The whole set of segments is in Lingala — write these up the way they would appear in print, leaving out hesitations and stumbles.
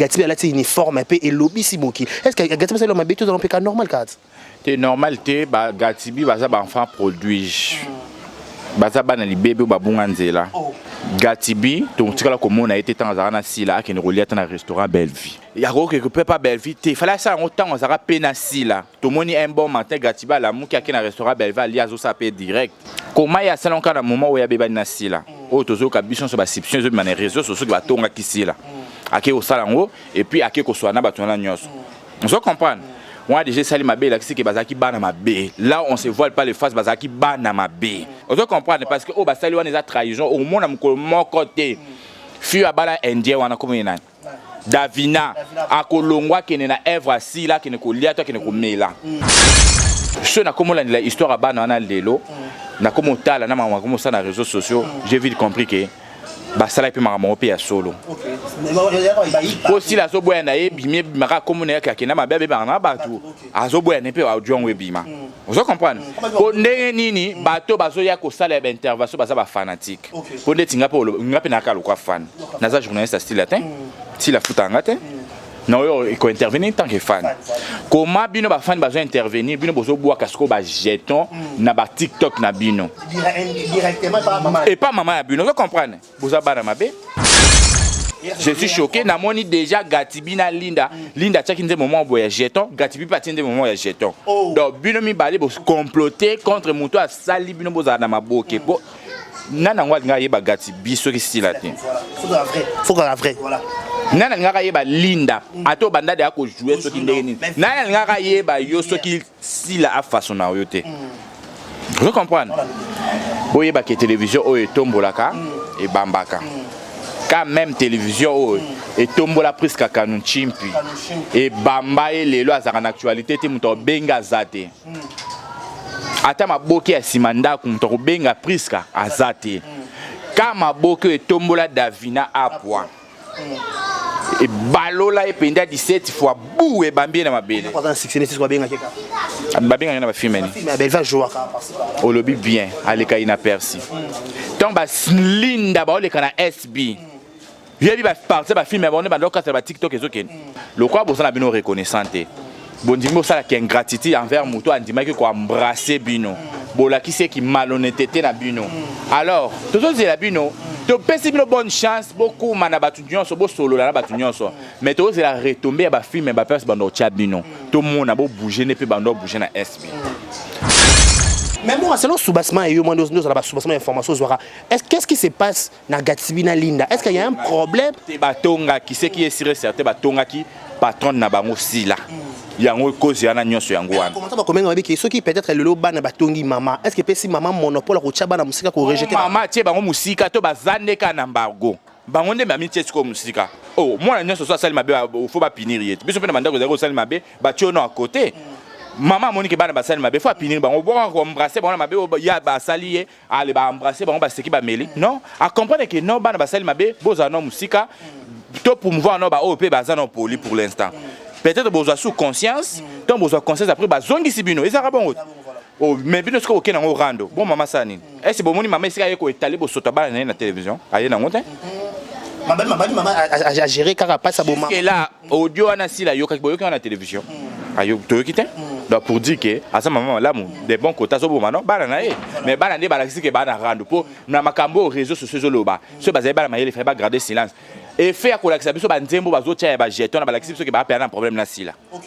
Gatibi a une uniforme un peu et lobby si moki. Est-ce que Gatibi ça m'a tout dans le cas normal kat? C'est normal te ba Gatibi baza ba enfant produit. Baza ba na libebe ba bunganzela. Gatibi donc tu la commune a été temps na sila qui ne relie dans restaurant Bellevue. Il y a que peut pas Bellevue te fallait ça autant on sera pena sila. Tout moni un bon matin Gatibi la mu qui a na restaurant Bellevue ali azo ça paye direct. Comment il y a ça encore dans moment où il y a beba na sila. O tozo ka biso sur ba sipsion sur les réseaux sociaux qui va tonga ki sila. Ake au salango et puis ake ko soana ba tona nyos. On se comprend. Moi déjà sali ma bé là qui bazaki bana ma bé. Là on se voile pas les faces bazaki bana ma bé. On doit comprendre parce que oh ba sali wana za trahison au monde mon côté. Fui abala indien wana comme ina. Davina akolongwa kene na Evra si là kene ko lia to kene ko mela. Je na comme la histoire bana wana lelo. Na comme tala na mama comme ça na réseaux sociaux, j'ai vite compris que ba sala pe mama pe ya solo. Aussi la zo boya na ye bimé maka comme na ka kena mabe ba na batu azo boya ne pe wa jon we bima. Vous comprenez? Ko ndenge nini bato bazo ya ko sala ba intervention baza ba fanatique. Ko ndetinga pe ngape na ka lokwa fan. Naza journaliste style latin. Si la futa ngate. Non, il faut intervenir tant que fan. Comment bino ba fan bazo intervenir bino bozo boa kasko ba jeton na ba TikTok na bino. Directement par maman. Et pas maman ya bino, vous comprenez? Boza bana mabe. Je suis choqué, na moni déjà Gatibi na Linda. Linda tchaki nde moment boya jeton, Gatibi pati nde moment ya jeton. Donc bino mi balé bo comploter contre muto a sali bino boza na maboke. Bo nana ngwa nga yeba Gatibi so ki style atin. Faut qu'on la vraie. Voilà. Nana ngaka yeba Linda ato banda de ako jouer so ki ndenge nini. Nana ngaka yeba yo so ki sila a façon na yo te. Vous comprenez? Boyeba que télévision o etombolaka et bambaka. Quand même télévision o etombola presque kanu chimpi et bamba et lelo azaka na actualité te muto benga zate. Ata maboke ya simanda ku muto benga presque azate. Quand maboke etombola Davina apwa. Et balola e penda 17 fois bou e bambie na mabele. Pendant 66 quoi bien akeka. Babinga na ba filmé ni. Mais elle va jouer au lobby bien aleka ina persi. Donc ba Linda ba oleka na SB. Yebi ba partir ba filmer ba on ba loka ba TikTok ezoken. Le quoi bo na bino reconnaissante. Bondimo ça la qui ingratitude envers muto andima ki ko embrasser bino. Bola qui c'est qui malhonnêteté na bino. Alors, tout ça c'est la bino. Tu peux une bonne chance, beaucoup manabatunion, so solo la batunion so. Mais tu c'est la retomber ba film ba pers bando chabino. Tout monde a beau bouger ne peut bando bouger na SB. Mais moi selon soubassement et yo moi nous la soubassement information zora. Qu'est-ce qui se passe na Gatibi na Linda? Est-ce qu'il y a un problème? Te batonga qui c'est qui est sûr certain batonga qui patron na bango sila. Yango cause yana nyonso yango wana. Comment ça va comment avec ceux qui peut-être le loba na batongi maman. Est-ce que si maman monopole ko tchaba na musika ko rejeter? Maman tie bango musika to bazande ka na mbargo. Bango nde mami tie ko musika. Oh, moi na nyonso so sali mabe faut ba pinir yete. Biso pe na mandako zero sali mabe ba tio no à côté. Maman moni ke bana ba sali mabe faut pinir bango bon ko embrasser bango mabe ya ba sali ye ale ba embrasser bango ba seki ba meli. Non, à comprendre que non bana ba sali mabe boza no musika to pour me voir no ba o pe ba za no poli pour l'instant. Peut-être besoin sous conscience, tant besoin conscience après bah zone ici bino, et ça va bon. Oh mais bino ce qu'on a au rando. Bon maman ça ni. Est-ce bon moni maman ici a étalé pour sauter bas na télévision. Aïe na monte. Maman a géré carapace à bon maman. Et là audio ana si la yo ka boyo na télévision. Ayo to kité. Donc pour dire que à ça maman là des bons côtés so bon non bana na e. Mais bana ne bana ki ke bana rando pour na makambo réseaux sociaux loba. Ce bazé bana maïe il fait pas garder silence. Et faire que la biso ba nzembo bazo tia ba jeton na ba biso ke ba perdre un problème na sila. OK.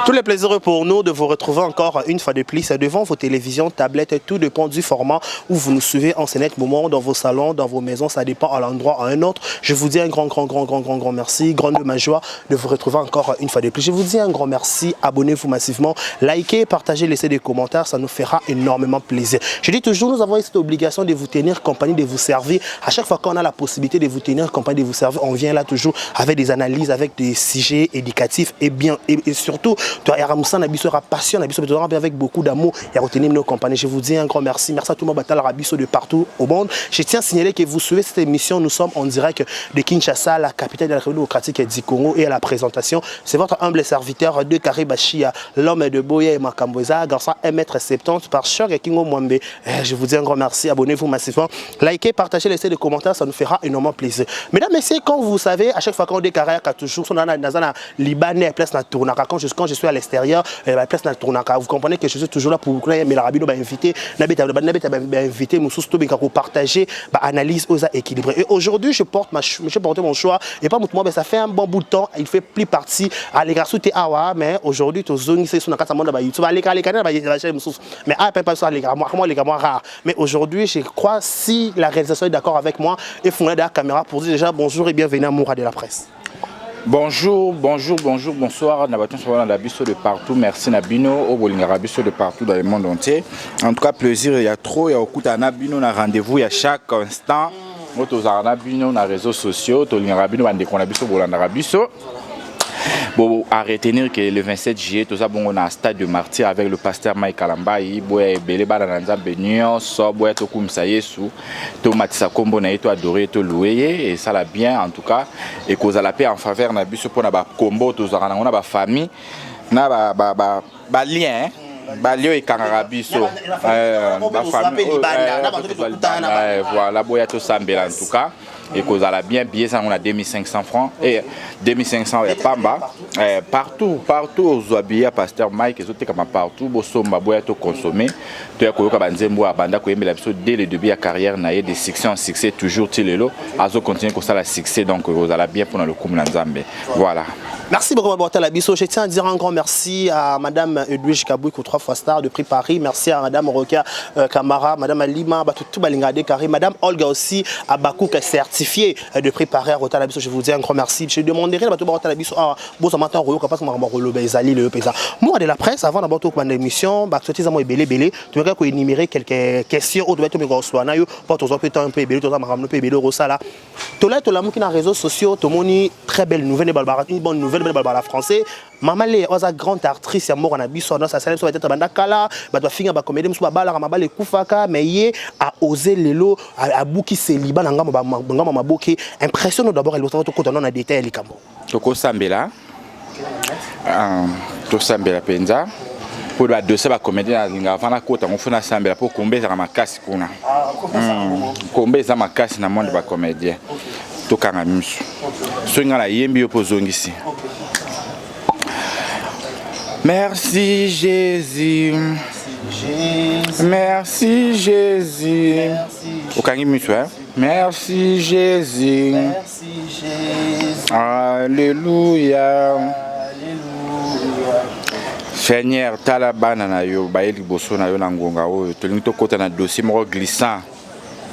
Tout le plaisir pour nous de vous retrouver encore une fois de plus devant vos télévisions, tablettes, tout dépend du format où vous nous suivez en ce net moment, dans vos salons, dans vos maisons, ça dépend à l'endroit à un autre. Je vous dis un grand merci, grande ma joie de vous retrouver encore une fois de plus. Je vous dis un grand merci, abonnez-vous massivement, likez, partagez, laissez des commentaires, ça nous fera énormément plaisir. Je dis toujours, nous avons cette obligation de vous tenir compagnie, de vous servir. À chaque fois qu'on a la possibilité de vous tenir compagnie, de vous servir, on vient là toujours avec des analyses, avec des sujets éducatifs et bien et surtout surtout tu as Ramusa Nabiso passion Nabiso avec beaucoup d'amour et à retenir nos compagnies. Je vous dis un grand merci. Merci à tout le monde Batal Rabiso de partout au monde. Je tiens à signaler que vous suivez cette émission. Nous sommes en direct de Kinshasa, la capitale de la République démocratique du Congo, et à la présentation, c'est votre humble serviteur de Karibachia, l'homme de Boya et Makamboza, garçon 1m70 par Choc et Kingo Mwambe. Je vous dis un grand merci. Abonnez-vous massivement. Likez, partagez, laissez des commentaires, ça nous fera énormément plaisir. Mesdames, messieurs, quand vous savez, à chaque fois qu'on déclare toujours, on a dans Libanais, place na tournaka. Quand je suis à l'extérieur, place na tournaka. Vous comprenez que je suis toujours là pour vous mais la rabino va inviter, inviter, nous surtout pour partager, analyse aux équilibrés. Et aujourd'hui, je porte mon choix et pas moi, ça fait un bon bout de temps, il fait plus partie à l'égard sous Awa, mais aujourd'hui, tu zones c'est sur la monde YouTube, mais pas sur les rare. Mais aujourd'hui, je crois si la réalisation est d'accord avec moi, et fondé la caméra pour dire déjà bonjour et bienvenue à Moura de la presse. Bonjour, bonsoir, Nabaton sur la biso de partout, merci Nabino, au Bolingarabiso de partout dans le monde entier. En tout cas, plaisir, il y a trop, il y a beaucoup de Nabino, on a rendez-vous, il y a chaque instant. Nous avons Nabino, on a réseaux sociaux, on a Rabino, on a biso, Bolingarabiso. Bon, à retenir que le 27 juillet, tout ça, bon, on a un stade de martyr avec le pasteur Mike Kalamba, Beleba Danza Benyon, Soboy, Tokum Sayesu, Tomatisa Kombo, Naito adoré, to loué, et ça l'a bien en tout cas, et cause à la paix en faveur, n'a bu ce pour la combo, tout ça, on a ma famille, n'a pas lien, Balio et Kangarabiso, voilà, Boyato Sambela en tout cas. Et cause à la bien billet ça on a 2500 francs et 2500 et pamba partout aux habillés pasteur Mike et autres comme partout bosomba boya to consommer to ya koyoka banzembo abanda ko yembela biso dès le début de carrière na de succès en succès toujours tilelo azo continuer comme ça la succès donc cause à la bien pour le coup na Nzambe voilà. Merci beaucoup Batal Abisso. Je tiens à dire un grand merci à Madame Edwige Kabouik, 3 fois star de prix Paris. Merci à Madame Rokia Kamara, Madame Alima, tout Balingade Carré, Madame Olga aussi à Bakouk certifié de prix Paris à Batal Abisso. Je vous dis un grand merci. Je demanderai à Batal Abisso à Bosamata Royo Kapas Marolo Bezali le Pesa. Moi de la presse avant d'avoir toute mon émission, Baksoti Zamo et Belé, tu veux énumérer quelques questions au doigt de mes grosses soins. Pas tous un peu temps un peu Belé, tous un peu Belé Rosala. Tout là, tout là, qui dans les réseaux sociaux, tout le monde très belle nouvelle, une bonne nouvelle. La français maman les oza grande actrice ya mort na biso dans sa scène sur tête banda kala ba doit finir ba comédie musu ba bala mabale kufaka mais yé a osé lelo a buki célibat na ngamba maboke impressionne d'abord elle doit tout dans na détail les cambo toko sambela to sambela penza pour ba dossier ba comédie na linga vana kota on fona sambela pour kombeza makasi kuna kombeza makasi na monde ba comédien to kanga musu so ngala yembi yo pozongisi. Merci Jésus. Merci Jésus. Merci Jésus. Alléluia. Seigneur, talabana na yo baeli boso na yo na ngonga oyo tolingi tokota na dossier moko glissant.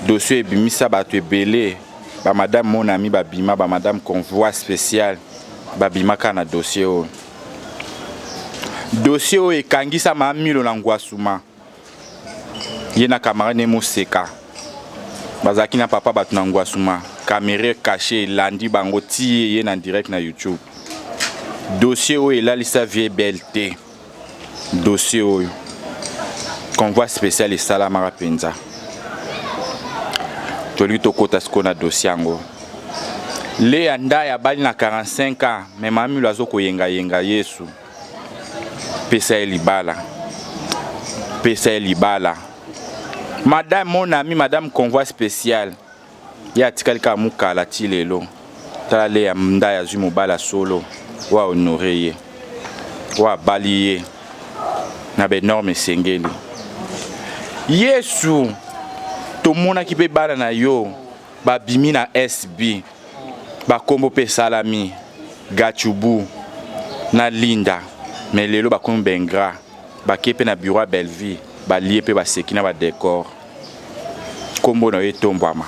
Dossier ebimisa bato ebele. Ba madame mon ami babima ba madame convoi spécial babima kana dossier oyo. Dossier oyo ekangisa mamilo na ngwasuma ye na camarade Moseka bazaki na papa batu na ngwasuma caméra cachée landi bango tie ye na direct na YouTube. Dossier oyo elalisa vie belte. Dossier oyo convoi spécial esalamaka penza toli tokota siko na dossier yango le anda ya bali na 45 ans mais mamilo azokoyenga yenga Yesu pesa libala madame mon ami madame convoi spécial ya tikalika mukala tilelo tala le mnda ya zimo bala solo wa honorer wa balier na be norme sengeli Yesu to mona ki pe bala na yo ba bimi na SB ba kombo pe salami gachubu na linda mais lelo ba comme bengra ba kepe na bureau à Belleville ba lié pe ba sekina ba décor kombo na etombama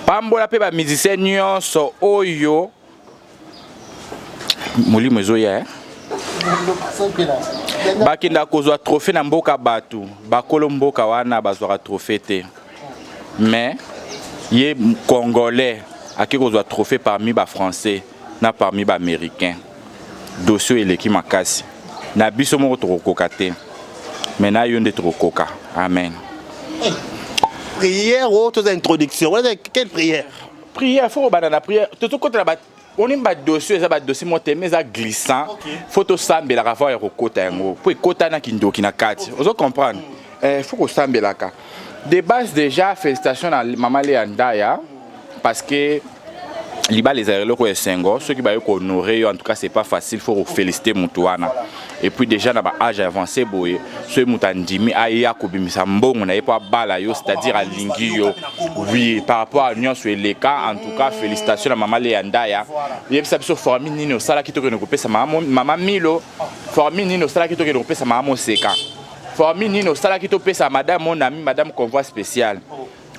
pambola pe ba musicien nyonso oyo molimo ezoya bakinda kozwa trophée na mboka batu bakolo mboka wana bazwaka trophée te mais ye congolais aki kozwa trophée parmi ba français na parmi ba américains dossier eleki makasi na biso moko tokokoka te mais na yo nde tokokoka amen. Prière ou toute introduction, quelle prière? Prière, faut que la prière. Tout le côté on a un dossier, ça dossier monté mais ça glissant. Faut to sambe la ravoir au côté ngo. Pour côté na kindo kina kati. Vous comprendre? Faut que sambe la ka. De base déjà félicitations à maman Léandaya parce que liba les aéros ko esengo ceux qui ba yo honorer en tout cas c'est pas facile, faut féliciter mutuana. Et puis déjà dans âge avancé boye ce mutandimi aya ko bimisa mbongo na yepa bala yo c'est-à-dire à lingi yo. Oui, par rapport à l'union sur les cas en tout cas félicitations à maman Léandaya. Il y a ça biso formi nini au sala kitoko ne couper sa maman Milo formi nini au sala kitoko ne couper sa maman Seka. Formi nini au sala kitoko pe sa madame mon ami madame convoi spécial.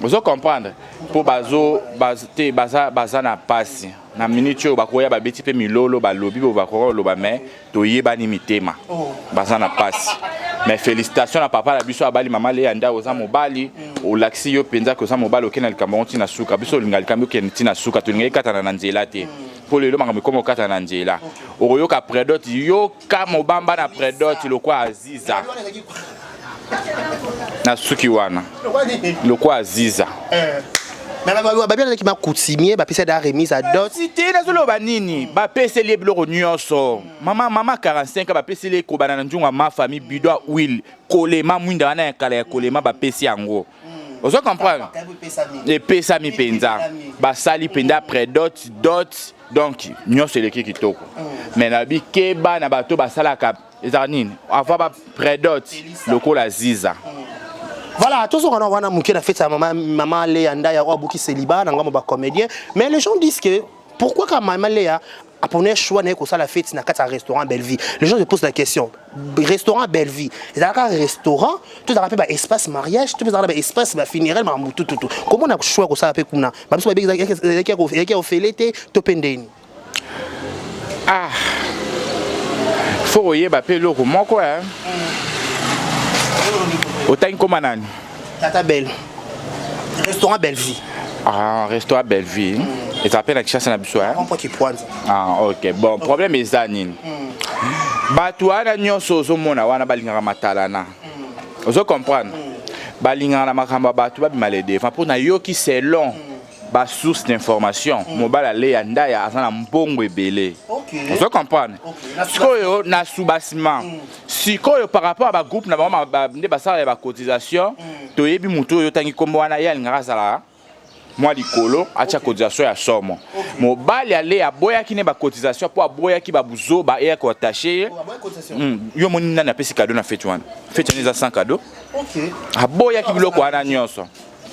Vous allez comprendre pour baza na passe na minute bakoya ba beti pe milolo ba lobi ba ko loba mais to yeba ni mitema baza na passe mais félicitations à papa la biso abali maman Léanda oza mobali o laxi yo penza ko za mobali okena likambo tina suka biso lingali kambi okena tina suka to lingai kata na nzela te pour le manga mikomo kata na nzela oyoka predot yo ka mobamba na predot lokwa aziza na suki wana lokwa aziza mais babia qui m'a coutumier ba pesa da remise à dot cité na zolo banini ba pesa les bloko nyonso mama 45 ba pesa les ko banana njunga ma famille bidoa will kolema mwinda wana ya kala ya kolema ba pesa yango vous comprendre les pesa mi penza ba sali penda predot dot donc nyonso le kitoko mais na bi keba na bato ba sala ka ezanini avant ba predot lokola ziza. Voilà, tous on a mouké la fête à maman Léanda ya Wabuki célibat dans ba comédien, mais les gens disent que pourquoi quand maman Léa a pris choix n'est que ça la fête na kata restaurant Bellevue. Les gens se posent la question. Restaurant Bellevue, c'est un restaurant, tout ça rappelle espace mariage, tout ça rappelle espace funéraire tout. Comment on a choix que ça appelle kuna? Ba biso ba qui a fait l'été topendeni. Ah. Faut y ba pe loko moko hein. Autant comme nani? Tata Belle. Restaurant Bellevue. Ah, restaurant Bellevue. Et ça appelle la chasse na biso hein. Ah, OK. Bon, problème est zanine. Batu ana nyonso zo mona wana balingaka matalana. Vous comprendre? Balingaka na makamba batu ba bimalede. Enfin pour na yoki c'est long. Ba source d'information mobala Léanda ya azana mbongo ebele. Vous comprendre? Sikoyo na sous-bassement. Sikoyo par rapport à ba groupe na ba nde basala ba cotisation to yebi muto yo tangi kombo wana ya lingaka sala moi likolo acha cotisation ya somo. Mobali ale ya boya ki ne ba cotisation pour boya ki ba buzo ba ya ko attaché. Yo moni na pesi cadeau na fête wana. Fête ni za 100 cadeau. OK. Aboya ki biloko wana nyonso.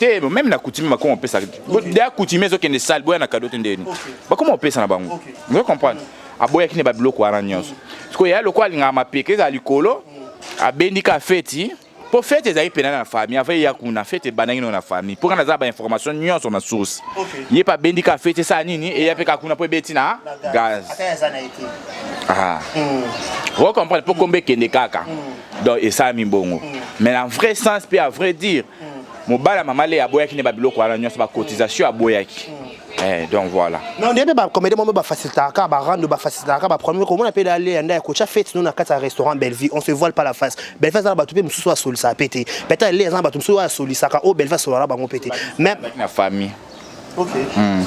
Même na coutume ma comment on peut ça d'ailleurs coutume zo kende sale boya na cadeau tendeni ba comment on peut ça na bango vous comprenez aboya ki ne ba biloko wana nyonso parce ya lokwa linga mapeke za likolo abendika feti pour fete za ipena na famille avec ya kuna fete banangi na famille pour kana za ba information nyonso na source yé pa bendika fete ça nini et ya peka kuna po beti na gaz ah vous comprenez pour combien kende kaka donc et ça mi bongo mais en vrai sens puis à vrai dire mobala mama le aboyaki ne ba biloko wana nyonso ba cotisation aboyaki donc voilà non ndebe ba comédie mo ba facilitaka ba rendre ba facilitaka ba premier comment on appelle aller anda ko cha fête nous na kata restaurant Bellevue on se voile pas la face Bellevue za ba tupé mususu a solisa pété peut-être les za ba mususu a solisa ka o Bellevue solala ba ngo pété même na famille. OK.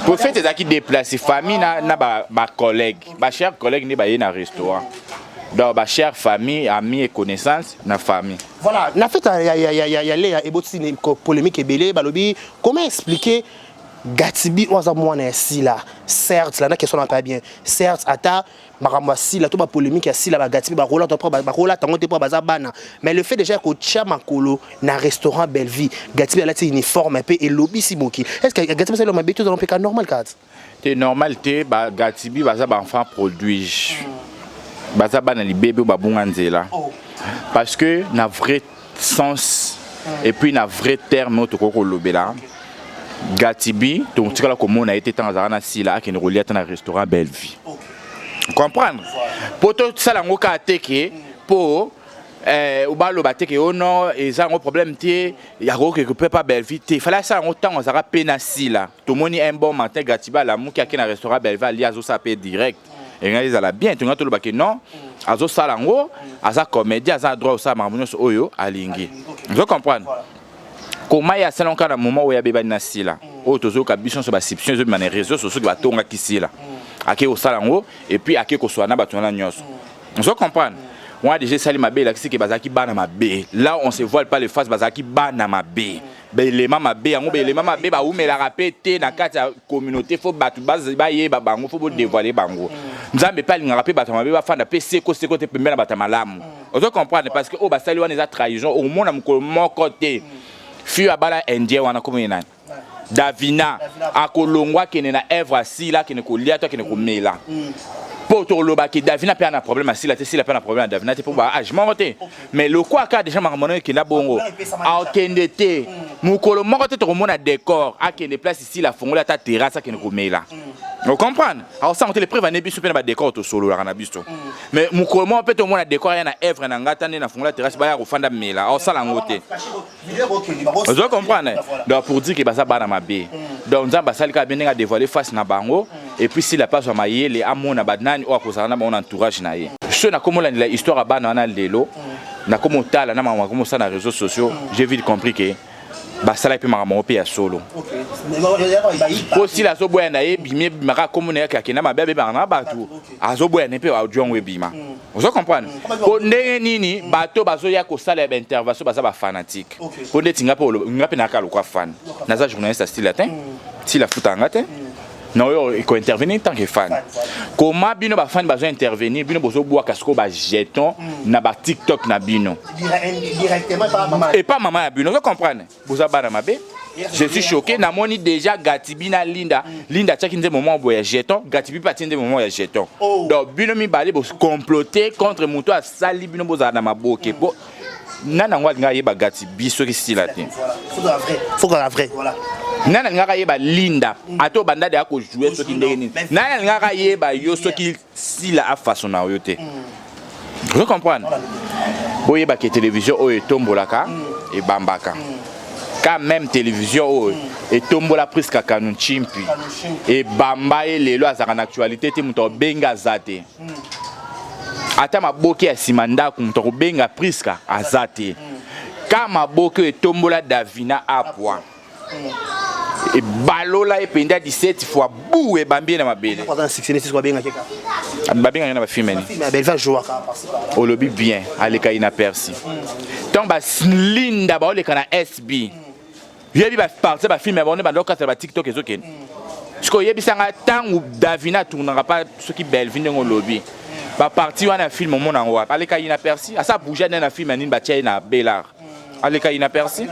Pour faire des déplacer famille na ba collègue ba cher collègue ne ba na restaurant. Donc, ma chère famille, amis et connaissances, na famille. Voilà, na fait il y a une polémique et balobi. Comment expliquer Gatibi oza mwana si là? Certes, là na question pas bien. Certes, ata makamwa si là tout ba polémique ya si là ba Gatibi ba rola tango te pour baza bana. Mais le fait déjà que tia makolo na restaurant Bellevue, Gatibi a ti uniforme peu et lobby si moki. Est-ce que Gatibi c'est le mabeto dans le cas normal kat? C'est normal te ba Gatibi baza ba enfant produit. Baza bana li bébé ba bunga nzela parce que na vrai sens et puis na vrai terme to ko lobela Gatibi donc tu la comme on a été dans na sila qui ne relie à restaurant Bellevue comprendre pour tout ça la ngoka ateke pour ou ba lo bateke ono et ça un problème té ya ko que peut pas Bellevue té fallait ça en temps on sera pena sila to moni un bon matin Gatibi la mou qui a na restaurant Bellevue ali azo ça paye direct et nga ezala bien to nga to lobaki non azo salango aza comédien aza droit au sa marmonio oyo alingi vous comprenez comment ya salon kana moment où ya beba na sila o tozo ka biso so ba sipsion zo na réseaux sociaux ba tonga kisila ake au salango et puis ake ko soana batona nyonso vous comprenez. Moi déjà sali mabe la kisi ke bazaki bana mabe là on se voile pas les faces bazaki bana mabe belema mabe yango belema mabe ba umela rapete na kati ya communauté faut batu ba ye ba bango faut dévoiler bango nzambe pa linga rapé batu mabe ba fanda pe seko te pembela bata malamu vous comprenez parce que o ba sali wana za trahison au monde mukolo moko te fio abala indien wana comme nani Davina akolongwa kene na Èvre asila kene ko lia to kene ko mela poto loba ki Davina pe na problème asila te sila pe na problème Davina te pour ba je m'en vote mais le quoi ka déjà marmono ki na bongo a kende te mukolo moko te to mona décor a kene place ici la fongola ta terrasse kene ko mela vous comprenez alors ça on te les prévenir biso pe na ba décor to solo la na biso mais mukolo moko pe to mona décor ya na Èvre na ngata na fongola terrasse ba ya ko fanda mela alors ça la ngote vous comprenez donc pour dire que ba ça ba na mabe donc nzamba salika benenga dévoiler face na bango et puis si la passe ma yele amona badnani o akozana na mon entourage na ye so na komo la histoire bana na lelo na komo tala na mama komo ça na réseaux sociaux j'ai vite compris que ba sala pe mama pe ya solo aussi la zo boya na ye bimé maka komo na ya na mabe ba na batu azo boya ne pe wa jon we bima vous comprenez ko ndenge nini bato bazo ya ko sala ba intervention baza ba fanatique ko ndetinga pe ngape na ka lokwa fan na za journaliste style latin si la futa ngate non il faut intervenir tant que fan comment bino ba fan besoin intervenir bino bozo boa kasko ba jeton na ba TikTok na bino directement pas maman et pas maman ya bino vous comprenez boza bana mabe je suis choqué na moni déjà Gatibi na Linda tchaki nze moment boya jeton Gatibi pa tinde moment ya jeton donc bino mi balé bo comploter contre muto a sali bino boza na maboke bo nana ngwa nga yeba Gatibi so ki style atin faut la vrai voilà nana ngaka yeba Linda ato banda de ako jouer so ki ndenge nini nana ngaka yeba yo so ki sila a façon na yo te vous comprenez boyeba ke télévision o etombolaka e bambaka quand même télévision o etombola presque kanu chimpi e bamba e lelo azaka na actualité te muto benga zate ata maboke ya simanda ku muto benga presque azate kama boke etombola Davina apwa et balola et penda 17 fois bou et bambi na mabele pendant 66 quoi bien keka babi ngana ba filmer ni elle va jouer au lobby bien aleka inaperçu donc ba Linda ba le kana SB yebi ba partir ba filmer ba on ba lokata ba TikTok ezoken siko yebi sanga tangu Davina tournera pas ce qui belle vinde au lobby ba parti wana film mon ngwa aleka inaperçu asa bouger na film ni ba tia na Belard aleka inaperçu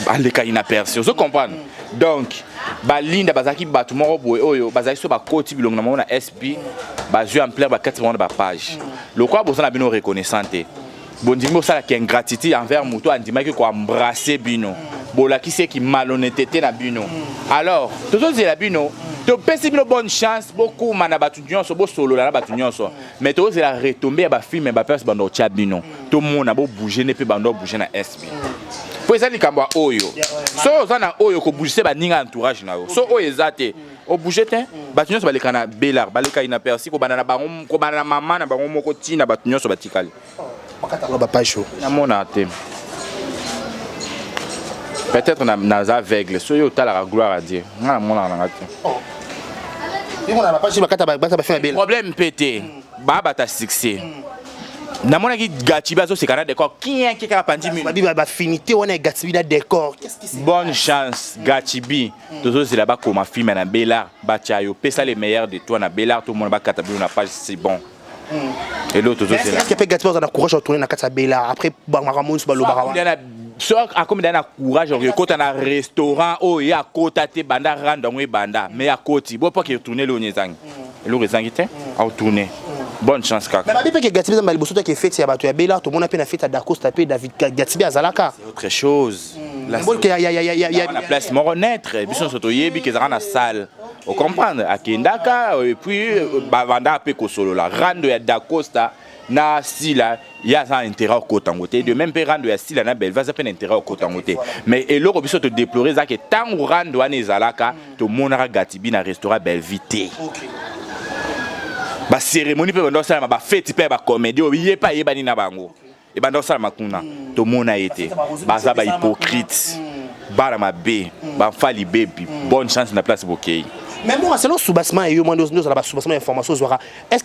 aleka inaperçu vous comprenez donc ba Linda bazaki batu moko boye oyo bazaki so ba koti bilongo na mona SP bazu en plein ba 80 ba page le quoi bozana bino reconnaissante bondimo sala ki ingratitude envers muto andimaki ko embrasser bino bolaki se ki malhonnêteté na bino alors toujours la bino to pesi bino bonne chance beaucoup mana batu nyonso bo solo na batu nyonso mais to c'est la retomber ba film ba pers bando tia bino to mona bo bouger ne pe bando bouger na SP po ezali kamba oyo so ozana oyo ko bouger ba ninga entourage na yo so oyo ezate o bouger te batu nyonso baleka na Belard baleka inaperçu ko banana bango ko banana mama na bango moko tina batu nyonso batikali ba page show na mona te peut-être na aveugle so yo tala gloire à Dieu na mona na ngate problème pété baba ta succès na mona ki Gatibi azo sekana décor qui ka pandi mi ba finité on est Gatibi da décor qu'est-ce qui c'est bonne chance Gatibi tozo c'est là-bas comme film na Belard batia yo pesa les meilleurs de toi na Belard tout le monde ba katabi na page c'est bon et l'autre tozo c'est là est-ce que Gatibi on a courage à tourner na kata Belard après Bamaramon sur Balobara so a comme dans courage on côté na restaurant o ya kota te banda randa ngwe banda mais à côté bo pas que retourner le nyezang le rezangi te a tourner bonne chance kaka mais ba que Gatibi za mali bosoto ke fête ya bato ya Belard to mona pe na fête à Dacosta pe David Gatibi azalaka c'est autre chose la la place mort naître biso soto yebi ke zana salle on comprendre akendaka et puis bavanda pe ko solo la rando ya Dacosta na sila ya za intérêt au côté de même pe rando ya sila na belle va za pe intérêt au côté mais eloko biso te déplorer za ke tangu rando ane zalaka to monara Gatibi na restaurant Belvité ba cérémonie pe bando sala ba fête pe ba comédie obiye pa yeba ni na bango et bando sala makuna to mona été baza ba hypocrite bara mabe ba fali baby bonne chance na place bokei. Mais moi, selon Soubassement et moi, nous avons Soubassement information.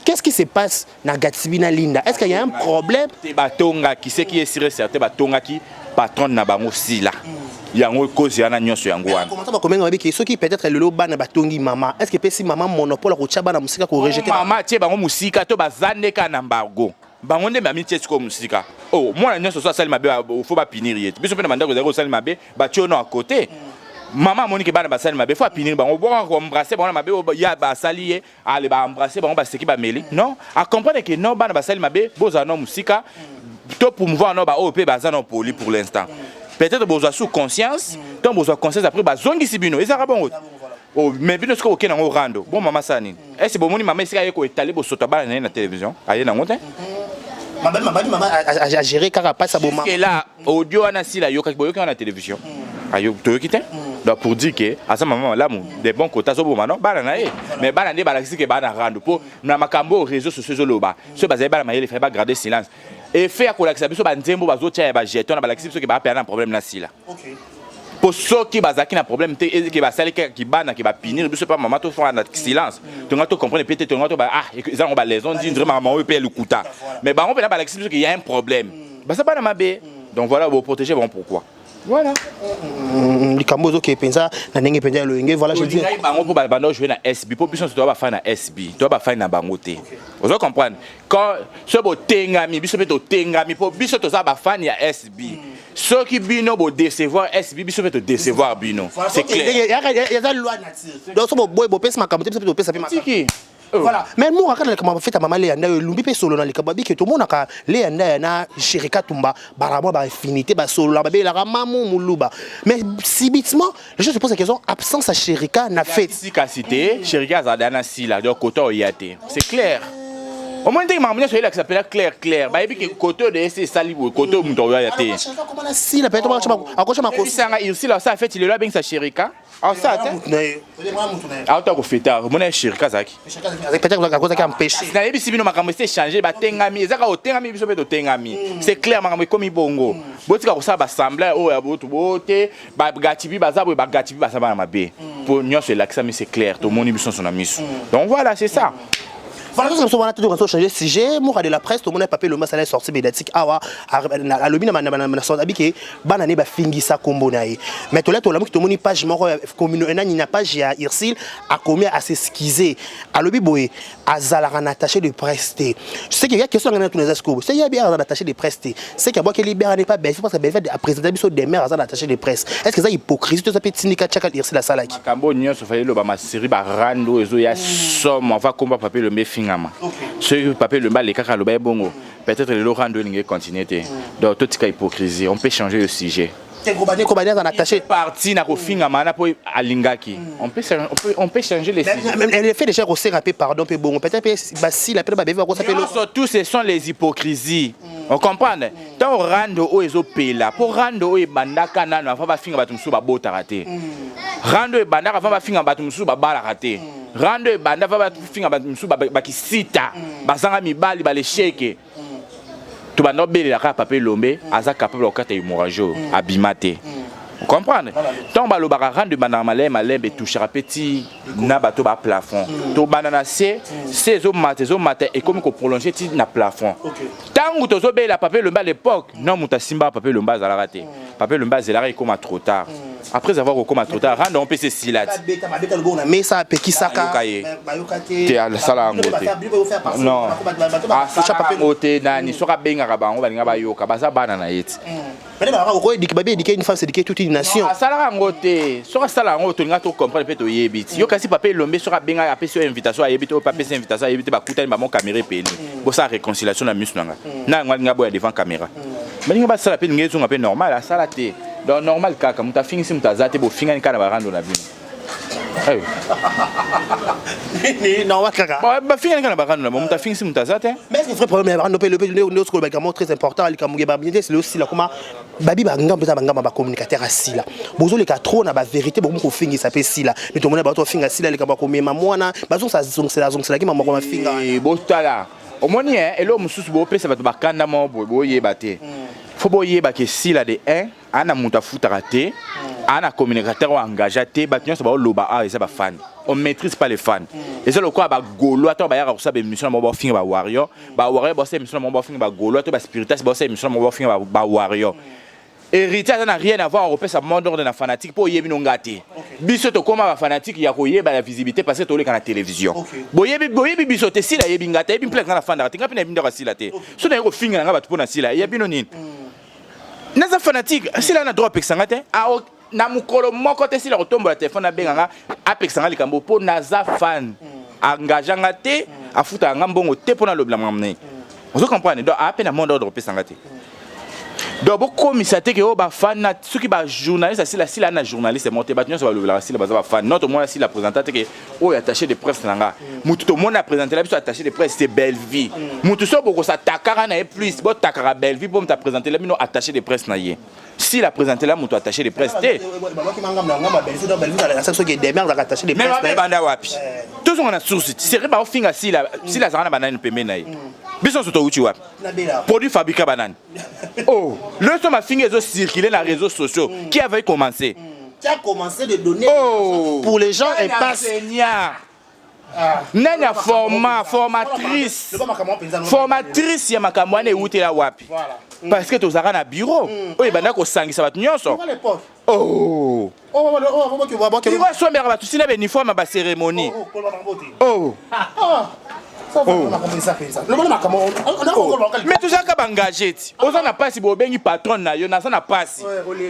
Qu'est-ce qui se passe dans Gatibi na Linda? Est-ce qu'il y a un problème? Batonga qui c'est qui est sûr certain batonga qui patron na bango sila. Yango cause yana nyonso yango wana. Comment ça va comment avec ceux qui peut-être le loba na batongi maman? Est-ce que si maman monopole ko tchaba na musika ko rejeter? Maman tie bango musika to bazande ka na mbargo. Bango nde mami tie ko musika. Oh, moi nyonso so sali mabe faut ba pinir yet. Biso pe na mandako zero sali mabe ba tiono à côté. Maman Monique bana basali mabe faut pinir bango bon embrasser bango mabe ya basali ye aller ba embrasser bango ba seki ba meli. Non, à comprendre que non bana basali mabe boza no musika to promouvoir no ba OP bazana poli pour l'instant. Peut-être besoin sous conscience, tant besoin conscience après ba zongi sibino et ça va bon. Oh mais bino ce que na rando. Bon maman sani. Est-ce bon moni maman sika yeko étaler bo sota bana na télévision. Aye na ngote. Maman a géré carapace à bon maman. Et là audio ana sila yoka boyoka na télévision. Ayo to yokite. Donc pour dire que à ce moment là des bons quotas au moment bana na mais bana ne bala sika bana rando pour na makambo réseaux sociaux loba. Ce bazay bana mayele fait pas garder silence. Et fait à collaxer biso ba nzembo bazo tia ba jeton na balaxi biso ke ba perdre un problème na sila. OK. Pour ceux qui bazaki na problème te et qui ba sali qui bana qui ba pinir biso pas maman to faire na silence. Tu nga to comprendre peut-être tu nga to ba ah ils ont ba les on dit vraiment maman peut le kuta. Mais ba on peut na balaxi biso qu'il y a un problème. Ba ça pas na mabe. Donc voilà pour protéger bon pourquoi. Voilà. Les Cambozo qui pensa na ndenge penja lo ngé voilà je dis. Bango pour bando jouer na SB pour biso to ba faire na SB. To ba faire na bango te. Vous comprenez quand ce beau tengami biso peut to tengami pour biso to ça ba fan ya SB. Ceux qui bino bo décevoir SB biso peut to décevoir bino. C'est clair. Il y a la loi nature. Donc ce beau boy bo pesa makambo biso peut to pesa pe makambo. Tiki. Voilà. Mais moi quand le fait maman Léanda lumbi pe solo na le kababi que tout monde ka Léanda na Chérika Tumba baramo ba infinité ba solo la babe la maman muluba. Mais subitement les gens se posent la question absence à Chérika na fait. Si ka cité Chérika zadana sila donc côté oyate. C'est clair. Au moins que maman sur elle s'appelle clair. Ba ebi que côté de c'est sali côté muto oyate. Comment la sila peut être akocha mako. Si ça il là ça fait il est là bien sa Chérika. Ah ça ah to ko feta mon Chérika zaki. Peut-être à cause qui empêché. Na ebi sibino makambo c'est changer ba tengami ezaka o tengami biso beto tengami. C'est clair makambo comme bongo. Botika ko ça ba sembler o ya boto bote ba gatibi bazabo ba gatibi basaba na mabe. Pour nyonso c'est là que ça mais c'est clair tout monde biso son ami. Donc voilà, c'est ça. Voilà, nous sommes tous en changer sujet. Moi, de la presse, tout le monde a papé le masala sorti médiatique. Awa, à l'objet de la sorte habituée, banane ba fingisa combo naï. Mais tout le monde qui tombe une page, mort commune, une page à Irsil, a commis à s'esquiser. À l'objet boy, à Zalaran attaché de prester. Je sais qu'il y a question dans tous les escoups. C'est qu'il y a bien attaché de prester. C'est qu'il y a qui libère n'est pas belle. C'est parce que belle fait à présenter des mères à attaché de presse. Est-ce que ça hypocrisie tout ça peut syndicat chakal Irsil la salaki. Cambodien se fait le ba ma série ba rando ezo ya somme on va combat papé le méfingama. Ce papier le mal les caca le bongo. Peut-être le Laurent de l'ingé continuité. Donc toute cette hypocrisie, on peut changer le sujet. Parti na kofinga mana po alingaki. On peut changer les sujets. Elle fait déjà aussi rappeler pardon pe bon. Peut-être si la personne va s'appeler tous ce sont les hypocrisies. On comprend. Tant rando o ezo pela. Pour rando o bandaka na va ba finga batumsu ba bota raté. Rando e bandaka va ba finga batumsu ba bala raté. Rando e banda va ba finga batumsu ba kisita. Bazanga mibali ba le sheke. Tu vas nober la carte papier lombe, aza capable de carte hémorragie, abimate. Vous comprenez? Tant que le barrage de banana malem touchera petit na bateau bas plafond. To banana c'est eaux matin et comme qu'on prolonger ti na plafond. Tant que tu obéis la papier lombe à l'époque, non muta simba papier lombe à la raté. Papier lombe à zélar comme trop tard. Après avoir recommandé trop tard, rendre on peut se silat. Mais ça peut qui ça t'es à la salle à côté. Non. Ah ça papier côté na ni sera bien à on va linga ba yoka ba za banana yet. Mais là on dit que baby éduquer une femme c'est éduquer toute une nation. Ah ça la ngote. Sera ça la ngote nga to comprendre peut to yebiti. Yo kasi papier lombe sera bien à appeler sur invitation à yebiti au papier c'est invitation à yebiti ba kuta ba mon caméra peni. Bo ça réconciliation na misu nga. Na nga boya devant caméra. Mais nga ba ça la pe ngezo nga pe normal ça la té. Donc normal kaka muta fingi si mutazate bo finga ni kana barando na bino. Non, kaka. Bah finir quand la barane là, mon ta fin si mon tazate. Mais est-ce que vrai problème le school également très important les kamuge ba bien c'est aussi là comment babi ba ngamba za ngamba ba communicateur asila. Bozo le ka trop na ba vérité bo ko fingi ça peut sila. Mais to mona ba to finga sila le ka ba ko mema mwana bazo ça zong ki mama ko ma finga. Bo tala. Au moins et là mususu bo pesa ba to ba kanda mo bo yeba te. Faut bo yeba ke sila de 1 ana muta futa raté. Un communicateur engagé, on ne maîtrise pas les fans. Et c'est le quoi, Golo, attends, il y a une mission de Warrior, Warrior, c'est une mission de Golo, Spiritas, c'est une mission de Warrior. Héritage n'a rien à voir avec ce monde de la fanatique pour y gâter. Bisoto comme un fanatique, il y a la visibilité parce que tu es à la télévision. Boyebi bisote si la yebi ngate, yebi plein de fanatique, il y a bien si la té. Si on a un film, on va tout pour si la, il y a bien non. Naza fanatique, si la na droit avec sangate, na mukolo moko te si la retombe la téléphone na benganga apexanga likambo po naza fan engaganga te afuta ngambongo te pona le blamamne. Vous comprenez donc à peine à monde ordre pesanga te. Donc beaucoup misate que o ba fan na ceux qui ba journaliste si la na journaliste monté ba nyonso ba le si la ba fan notre moi si la présentateur que o attaché de presse nanga mutu to mona présenter la biso attaché de presse c'est belle vie mutu so boko sa takara na plus bo takara belle vie pour me présenter la mino attaché de presse na ye. Si la présenter là mutu attaché de presse té mais ba banda wapi tous on a source c'est ba finga si la zana banane pembe na ye biso so to uchi wapi produit fabriqué banane oh le son ma fille est circulé dans les réseaux sociaux qui avait commencé qui a commencé de donner pour les gens et passe Nanya formatrice ya makamwane uti la wapi parce que tu as un bureau oui bana ko sangisa bat nyonso oh tu vois so mera tu sina uniforme ba cérémonie oh mais tout ça ka engagé oza na passe bo bengi patron na yo na ça na passe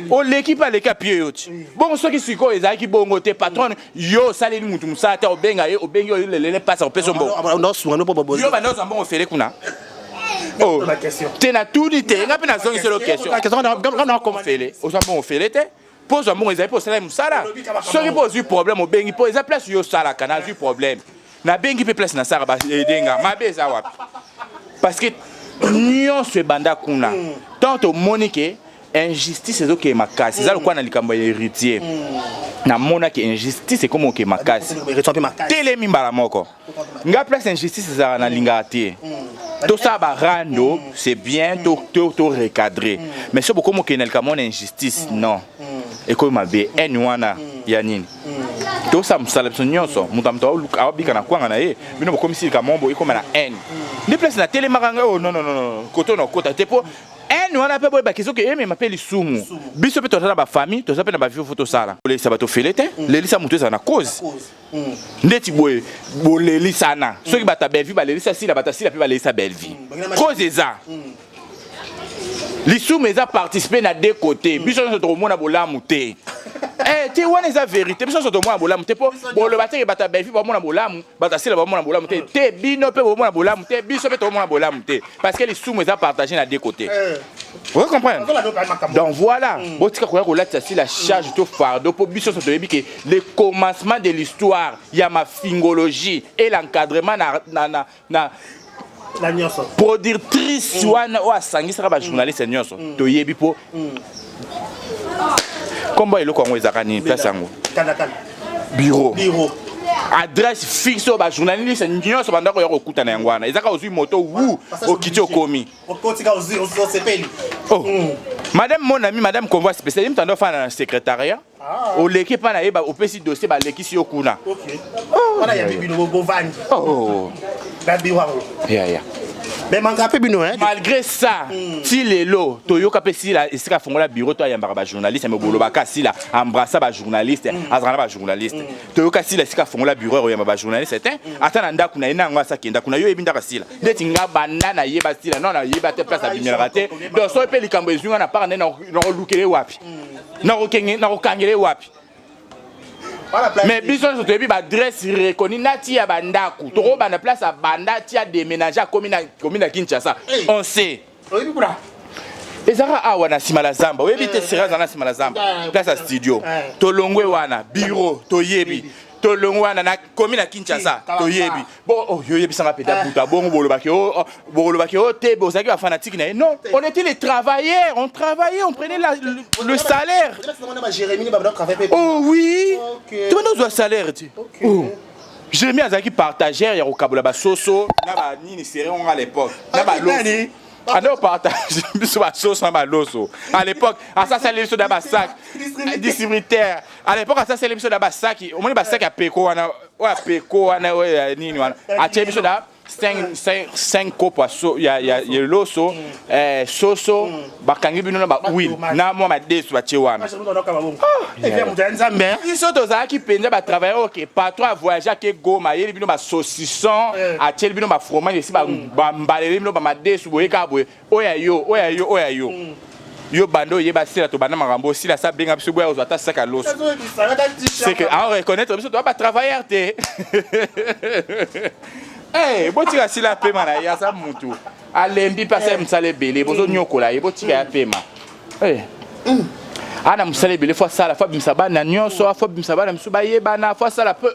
o l'équipe à l'équipe pioti bon ceux qui siko ezaki bongo te patron yo saleli mutu musata o benga o bengi le passe au peso bon yo ba no zambo ofele kuna oh tena tout dit nga pe na zongi selo question comment ofele o zambo ofele te pose un bon ezali pour cela musala ceux qui pose du problème o bengi po eza place yo sala kana du problème na bengi pe place na sara ba edenga mabeza wapi parce que nyon se banda kuna tant au monique injustice ezo ke makasi za lokwa na likambo héritier na mona ke injustice c'est comme ke makasi tele mimbala moko nga place injustice za na lingati tout ça ba rando c'est bien to recadrer mais c'est beaucoup ke na likambo injustice non et comme mabe enwana ya nini tout ça musala nyonso mutamto awabika na kwanga na ye bino comme si kamombo iko na n ni place na tele maranga oh non koto na kota tepo en wana pe boy ba kizo ke eme m'appelle sumu biso pe tozala ba famille tozala pe na ba vieux photo sala le sabato felete le lisa mutu za na cause ndeti boy bo le lisa na soki bata belvi ba le lisa sila bata sila pe ba le lisa belvi cause eza l'isumu eza participer na deux côtés biso so to mona bolamu te tu vois les vérités biso so to mona bolamu te po bolo bateke bata belvi ba mona bolamu bata sila ba mona bolamu te bino pe bo mona bolamu te biso pe to mona bolamu te parce que l'isumu eza partagé na deux côtés vous comprenez donc voilà botika ko ko latsa si la charge to fardeau po biso so to yebi que le commencement de l'histoire ya ma fingologie et l'encadrement na productrice wana o asangisa ba journaliste nyonso to yebi po kombo eloko ngo ezakani place yango bureau adresse fixe ba journaliste nyonso bandako ya kokuta na yangwana ezaka ozui moto wu okiti okomi okotika ozui osepeli madame mon ami madame convoi spécial mtando fa na secrétariat o l'équipe na yeba opesi dossier ba lekisi okuna OK wana ya bibi no bovandi babi wango ya mais mangape bino hein malgré ça si lelo toyoka pe si la esika fongola bureau to yamba ba journaliste mais bolo baka si la embrasser ba journaliste azana ba journaliste toyoka si la esika fongola bureau yamba ba journaliste était atana ndaku na ina ngwa sakenda kuna yo ebinda kasila ndeti nga banana yeba sila non na yeba te place abimela raté donc so pe likambo ezunga na par na lukele wapi na okangele wapi mais biso so to yebi ba adresse reconnue nati ya bandaku to ba na place à banda ti a déménager à commune Kinshasa on sait ezaka awa na sima la zamba oyebi te sera na sima la zamba place à studio tolongwe wana bureau toyebi tolongwe wana na komi na Kinshasa toyebi bon yoyebi sanga peta buta bongo bolobaki o te bozaki ba fanatique na non on était les travailleurs on travaillait on prenait le salaire oh oui tu vas nous salaire tu Jérémy azaki partageur ya okabula ba soso na ba nini seré on à l'époque na ba loso alors partage biso ba soso na ba loso à l'époque ça c'est les dans ba sac distributeur à l'époque ça c'est les biso dans ba sac au moins ba sac ya peko wana wa peko wana wa nini wana a tie biso da 5 copo ya loso soso bakangi bino na ba win na moi ma desu ba tie wana biso tozalaki penza ba travailler OK patron a voyager ke Goma yeli bino ba saucisson a tie bino ba fromage ici ba mbaleli bino ba madesu boye ka boye oya yo yo bando yeba sila to bana marambo sila sa benga biso boya ozata saka loso c'est que à reconnaître biso doit pas travailler te eh botika sila pema na ya sa mutu alembi pasa msale belé bozo nyokola botika ya pema ana musale belé fois ça la fois bimsaba na nyonso fois bimsaba na msuba yebana fois ça la peu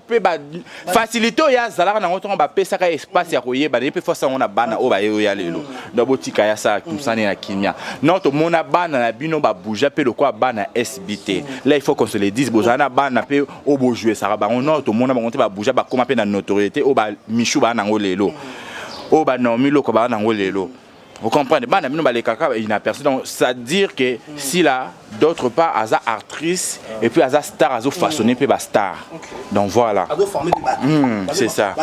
pe ba facilité ya zalaka na ngoto ba pesa ka espace ya koyeba na pe fois ça on a bana o ba yo ya lelo do botika ya sa kumsane na kimia noto mona bana na bino ba bouger pe le quoi bana SBT là il faut qu'on se le dise bozana bana pe o bo jouer ça ba on noto mona ba monter ba bouger ba koma pe na notoriété o ba michu ba na ngolelo o ba no milo ko ba na ngolelo. Vous comprenez? Il a personne. Donc, c'est-à-dire que si là, d'autre part, Aza actrice et puis Aza star, Aza façonné puis star. Donc voilà. C'est ça.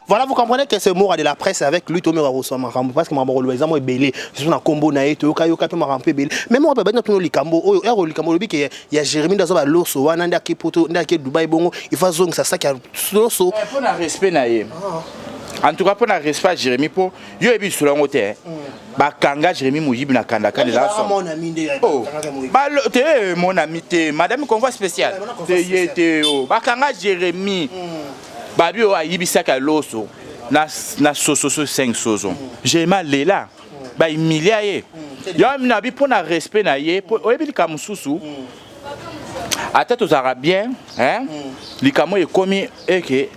Voilà, vous comprenez que ce mot de la presse avec lui, Tomé Rawosoma, parce que Mambo le exemple est belé. Je suis un combo naïe, tu as eu un peu marampe belé. Mais moi, je vais pas le Cambo. Le Cambo, il y a Jérémy dans un loso, un anda qui poto, un qui Dubaï bongo. Il faut zong ça qui a loso. Pour le respect naïe. En tout cas, pour le respect Jérémy, pour yo ebi sur l'angoté, bah kanga Jérémy Moujibi na kanda kanda là. Mon ami de. Oh, bah t'es mon ami t'es madame convoi spécial. T'es oh, bah kanga Jérémy. Bah bio a yibisa ka loso na soso 5 soso. Jérémy lela, bah imilia ye. Yo na bi pour le respect na ye, pour ebi kamususu. À tête aux Arabiens, hein? Likamo est commis et que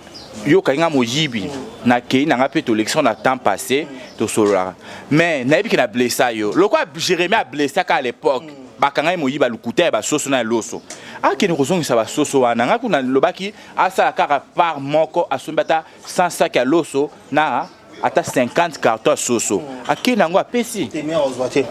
yo kanga mojibi na kei na ngape to l'élection na temps passé to sola mais na yebi na blessa yo le quoi Jérémy a blessé à l'époque ba kanga mojiba lukuta ba soso na loso a ke ni kozongi sa ba soso wana ngaku na lobaki asa kara par moko asombata 100 sacs à loso na ata 50 cartons soso a ke nango apesi témé ozwate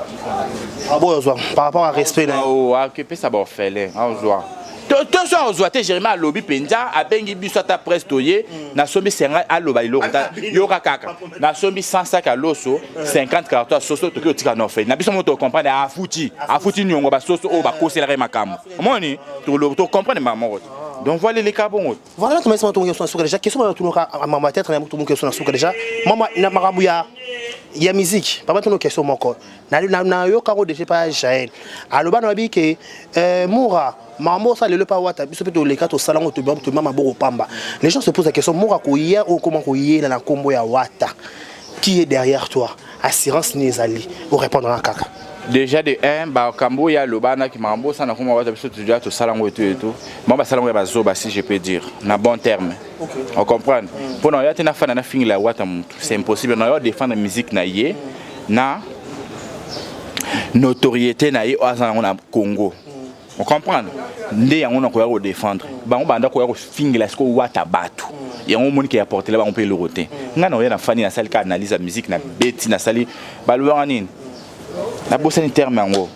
ah bon ozwa par rapport à respect là oh a ke pesa ba ofele ozwa tout ça aux ouatés Jérémy à lobby penja a bengi biso ta prestoyer na sombi senga a loba ilokata yoka kaka na sombi 100 sacs à loso 50 cartons soso to ki tika no fait na biso moto comprendre a futi nyongo ba soso o ba kosela makamo moni to comprendre maman donc voilà les cas bon voilà comment ça ton question sur déjà question tout à ma tête na tout mon question sur déjà maman na marabu ya musique pas ton question mon corps na yo karo déjà pas Jaël aloba na bi ke Moura Maman ça le pas wata biso peut les quatre au salon to bam to mama boko pamba les gens se posent la question Moura ko hier ou comment ko hier na combo ya wata qui est derrière toi assurance Nezali pour répondre à kaka déjà de 1 ba kambo ya lobana ki mambo ça na comment wata biso to déjà to salon et tout moi ba salon ya ba zoba si je peux dire na bon terme on comprend pour non ya tena fana na fini la wata c'est impossible non ya défendre musique na yé na notoriété na yé au Congo. On comprend. Ndé yango na koya ko défendre. Bango banda koya ko fingela sko wata batu. Yango moni ki apporter là on peut le roter. Nga na na fani na salle ka analyse la musique na beti na sali balwa nini. Na bossa ni terme yango.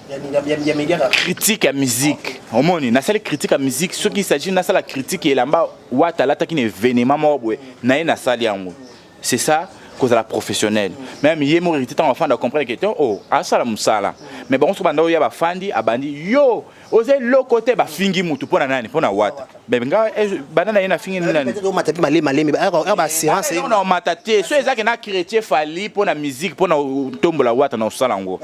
Critique à musique. On moni na salle critique à musique ce qui s'agit na salle critique et lamba wata la taki ne événement mobwe na na salle yango. C'est ça cause la professionnelle même yemo hérité en enfant de comprendre que oh asala musala mais bon so banda ya ba fandi abandi yo oze lo côté ba fingi mutu pona nani pona wata ben nga banana ina fingi nani peut-être matapi malé assurance on a mataté so ezaki na chrétien fali pour la musique pour na tombola wata na osalango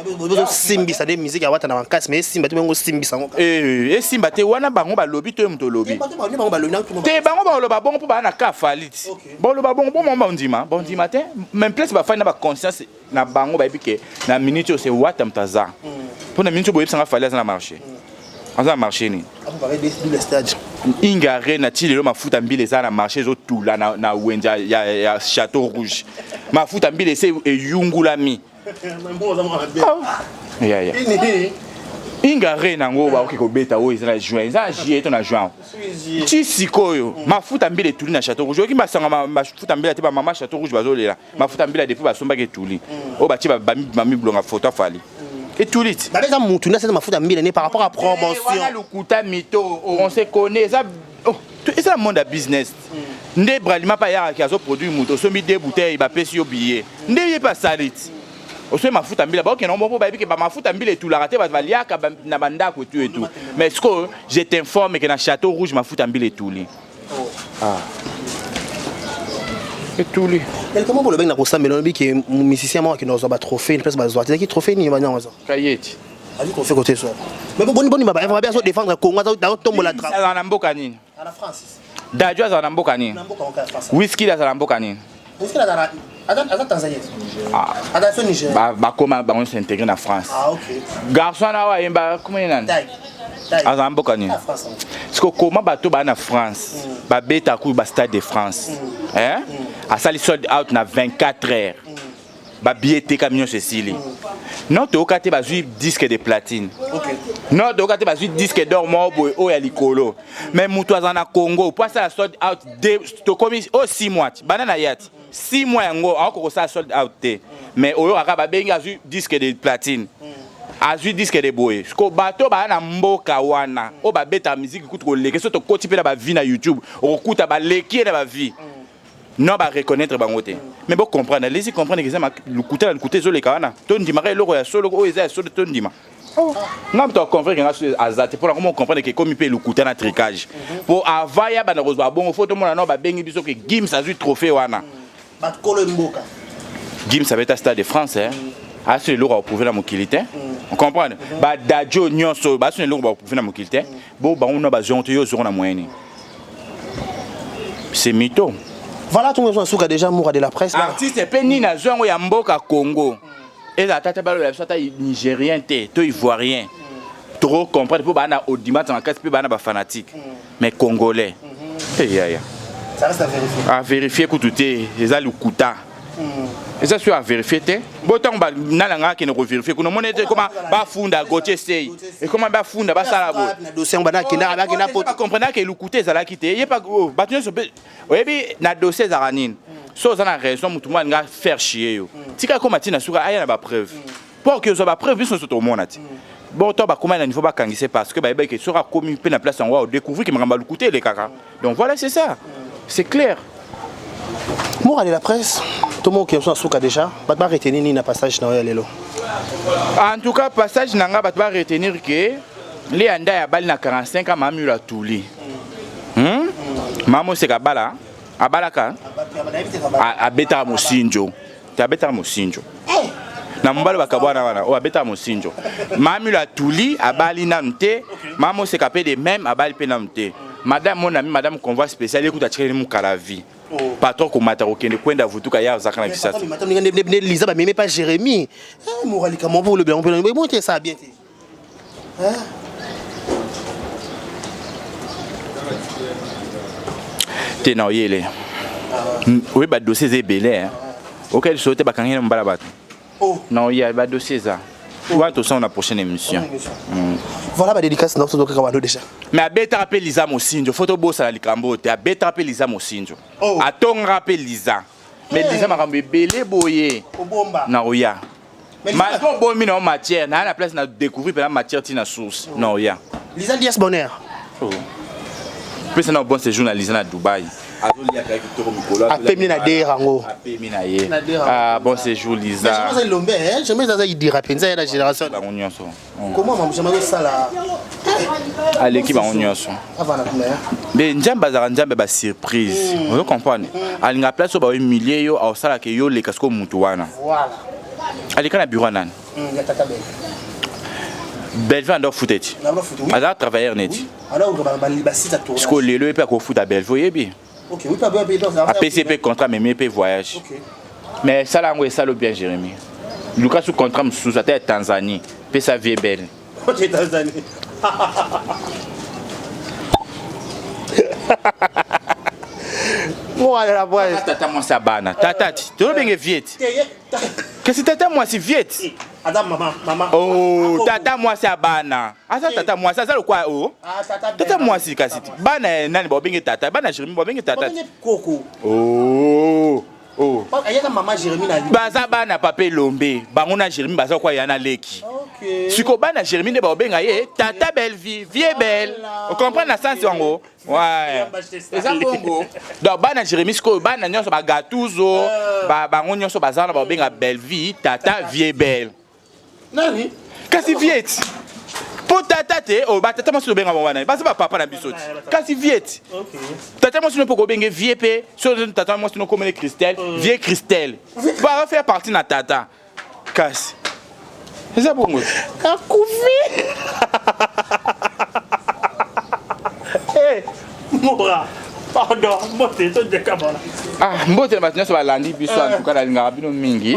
simbi ça des musique ya wata na bankasi mais simba te ngo simbi sango et simba te wana bango ba lobi to muto lobi te bango ba loba bon pour ba na ka fali bon loba bon bon ndima te même place ba fa na ba conscience na bango ba bike na minute c'est wata mtaza pour na minute bo yebsanga fali za na marché aza marché ni ingare na ti lelo mafuta mbile za na marché zo tula na wenja ya Château Rouge mafuta mbile se eyungulami ya ingare nango ba okiko beta o izana juin za juillet to na juin ti sikoyo mafuta mbile tuli na Château Rouge oki basanga mafuta mbile te ba mama Château Rouge bazolela mafuta mbile depuis basomba ke tuli o ba ti ba mami blonga photo fali et tout lit. Bah les amis, tout ça m'a mbile par rapport à promotion. Voilà le kuta mito, on se connaît ça. Oh, c'est un monde à business. Ndé bralima pa ya ki azo produit muto, so mi deux bouteilles ba pesi yo billet. Ndé yé pas salit. O so mafuta mbile ba ke non bon ba bi ke ba mafuta mbile tout la raté ba liaka na banda ko tout et tout. Mais ce que je t'informe que na Château Rouge mafuta mbile tout li. Ah. Et tout lui. Comment pour le bien na mais l'on qui est musicien moi qui nous a trophée, une place bazoa. Tu qui trophée ni maintenant ça. Kayeti. Ali qu'on fait côté ça. Mais bon il va bien défendre Congo dans tombe la trappe. Ça na mboka nini? À la France. Dajo za na mboka nini? Whisky za na mboka nini? Whisky za na à Tanzanie. Ah. À Niger. Ba comment ba on s'intégrer na France. Ah OK. Garçon na wa yemba comment nani? À mboka nini? Parce que comment bato ba na France. Ba beta ku ba Stade de France. Hein? À ça, les sold out na 24 heures. Ba billet camion Cécile. Non, tu as un disque de platine. Non, tu as un disque d'or morbo o ya likolo. Mais muto azana Congo, pour ça sold out to commis 6 mois. Banana yat. 6 mois ngo encore ça sold out. Mais oyo akaba benga azu disque de platine. Azu disque de boy. Ko bato ba na mboka wana. O ba beta musique kutu ko leke so to kotipe na ba vie na YouTube. O kuta ba leki na ba vie. Non, bah reconnaître bangote. Mais bon comprendre, laissez comprendre que ça le côté sur les canards. Ton dimanche le roi solo o eza solo ton dimanche. Non, tu comprends que c'est azate pour comment comprendre que comme il peut le coûter na tricage. Pour avaya ba na rose bon photo mon na ba bengi biso que Gims a eu trophée wana. Ba kolo mboka. Gims avait à Stade de France hein. Ah c'est le roi prouver la mokilité. On comprend. Ba Dajo nyonso ba c'est le roi prouver la mokilité. Bon ba on a ba jonte yo sur na moyenne. C'est mytho. Voilà tout le monde déjà mouru de la presse. Artiste peni na zongo ya mboka Congo. Et la tata balo la sata nigérien te, to ivoirien. Trop comprendre pour bana audimat en casse pe bana ba fanatique. Mais congolais. Ya. Ça reste à vérifier. À vérifier que tout est les lukuta. Et ça sur à vérifier te. Botan ba nalanga ki ne revérifier comment monete comment ba funda Gauthier Sey. Et comment ba funda ba sala bo. Dossier bana ki na pas comprendre que lukuta ezala kite. Y pas batunyo so oyebi na dossier za ranine. So ça na raison mutu mwa nga faire chier yo. Tika ko matina suka aya na ba preuve. Pour que so ba preuve biso so to monati. Bon to ba comment na niveau ba kangise parce que ba ke sera commis pe na place en wa découvrir que mangamba lukuta les kaka. Donc voilà c'est ça. C'est clair. Moura de la presse. Tout le monde qui est en souka déjà. Pas de retenir ni na passage na lelo. En tout cas passage nanga ba ba retenir que les anda ya bali na 45 ans mamu la touli. Mamo seka bala abalaka abeta mosinjo tabeta mosinjo na mbalo bakabwana wana o abeta mosinjo mami la tuli abali namte mamo seka pe de même abali pe namte madame mon ami madame convoi spécial écoute atire mu kalavi patron ko mata ko kende kwenda vutuka ya zaka na bisata ne Lisa ba même pas Jérémy morali comment pour le bien on peut monter ça bien hein. Tena yele. Oui ba dossier c'est belé hein. Auquel sauter ba kangena mbala bato. Oh. Non, il y a ba dossier ça. On va tout ça la prochaine émission. Voilà ba dédicace na so ka déjà. Mais a beta rappel Lisa Mosinjo, photo bossa la likambo te a beta rappel Lisa Mosinjo. A ton rappel Lisa. Mais Lisa makambe belé boyé. Obomba. Na oya. Mais bon bon mi na matière, na la place na découvrir la matière tina source. Non oya. Lisa Dias Bonheur. Oh. Puis c'est un bon séjour à Dubaï. Ah, bon séjour Lisa. Jamais ça il dira penza la génération. Comment maman ça là? À l'équipe en union. Mais njamba za njamba ba surprise. Vous comprenez? Alinga place ba humilier yo au sala ke yo le kasko mutu wana. Voilà. Alika na bureau nan. Ya tata belle. Bellevue en dehors foutetti. Alors travailleur net. Alors on va libasser ta tour. Parce que le peut ko foot à Bellevue bien. OK, oui pas bien à PCP contrat mais MP voyage. OK. Mais ça là on ça le bien Jérémy. Lucas sous contrat sous à Tanzanie. Puis sa vie est belle. OK Tanzanie. Moi la voix. Tata moi ça bana. Tata tu veux bien viette. Qu'est-ce que tata moi si viette? Adam maman. Oh, tata moi c'est bana. Asa tata moi ça le quoi oh? Tata moi si kasi. Bana nani ba bengi tata. Bana Jérémy ba bengi tata. Coco. Oh. Oh. Ayaka maman Jérémy na. Baza bana papé lombe. Bango na Jérémy baza kwa yana leki. OK. Siko bana Jérémy ne ba benga ye tata belle vie, vie belle. On comprend la sens yango. Ouais. C'est ça bongo. Donc bana Jérémy siko bana nyonso ba gatuzo, bango nyonso baza na ba benga belle vie, tata vie belle. Nani? Kasi viet. Po tata te, oh ba tata mo sino benga mwana. Ba sa papa na bisoti. Kasi viet. OK. Tata mo sino poko benga vie pe, so tata mo sino komene Christelle, vie Christelle. Ba faire partie na tata. Kasi. C'est ça bongo. Kakoufi. Eh, Mora. Pardon, mbote to de kabala. Ah, mbote maintenant sur la landi biso en tout cas la linga bino mingi.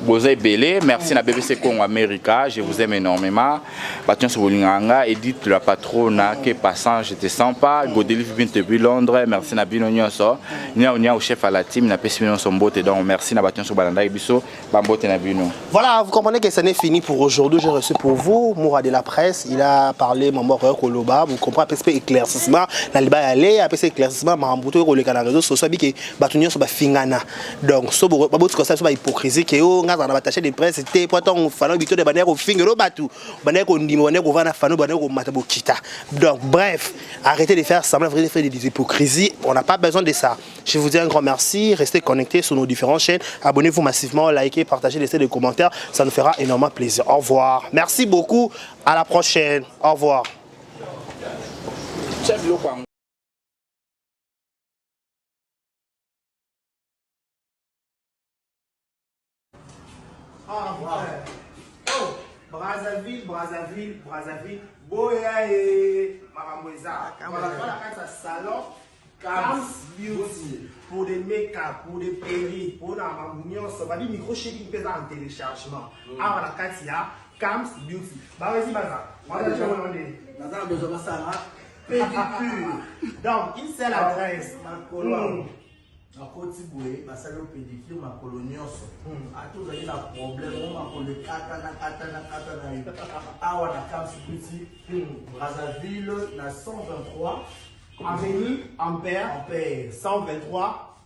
Bozay belé, merci na BBC Congo America, je vous aime énormément. Bation sur linganga, Edith la patrona que passant, je te sens pas. Godelive bin depuis Londres, merci na bino nyonso. Nya au chef à la team na pesi bino son mbote donc merci na bation sur balanda biso, ba mbote na bino. Voilà, vous comprenez que ça n'est fini pour aujourd'hui. J'ai reçu pour vous Moura de la presse, il a parlé maman Koloba, vous comprenez peu éclaircissement, na liba aller, après éclaircissement Marambuto ko le canal réseau social bi ke batunyo so ba fingana. Donc so ba botsi ko ça so ba hypocrisie ke o ngaza na bataché de presse c'était pourtant fana bito de banero fingelo batu. Banero ndimo banero vana fana banero matabo kita. Donc bref, arrêtez de faire semblant de faire des hypocrisies, on n'a pas besoin de ça. Je vous dis un grand merci, restez connectés sur nos différentes chaînes, abonnez-vous massivement, likez, partagez, laissez des commentaires, ça nous fera énormément plaisir. Au revoir. Merci beaucoup, à la prochaine. Au revoir. Ah, oh, Brazzaville, Boya et Maramoueza. Voilà, voilà, salon, Cams Beauty, pour des make-up, pour des péris, pour la mamounion, ça va dire micro shaking pesant en téléchargement. Ah, voilà, Katia, Cams Beauty. Bah, vas-y, Baza. On va te demander. Baza, besoin de ça, pédicure. Donc, une seule adresse, ma colonne. Na koti boye basali o pédicure makolo nyonso atozali na problème o makolo katana awa na Cams Beauty Brazzaville na 123 avenue Ampère 123